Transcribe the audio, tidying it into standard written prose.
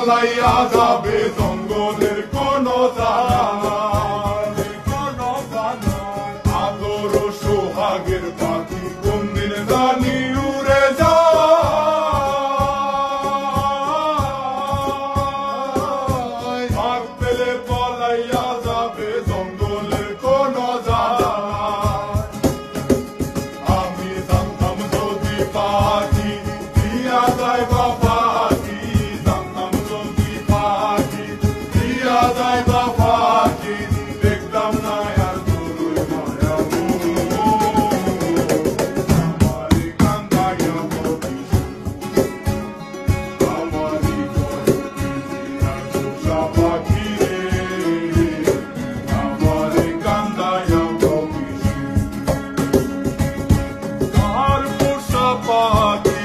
পলাইয়া যাবে জঙ্গলের কোন আদর সোহাগের পাখি কোন দিন জানি উড়ে যায় ভাগ পেলে পলাইয়া যাবে জঙ্গলের কোন আমি জানতাম যদি পাখি দিয়া যায় বাবা দেখতাম না আর তোর মায়া আমারে কান্দাইয়া আমারি পোষা পাখি রে আমারে কান্দাইয়া আর পোষা পাখি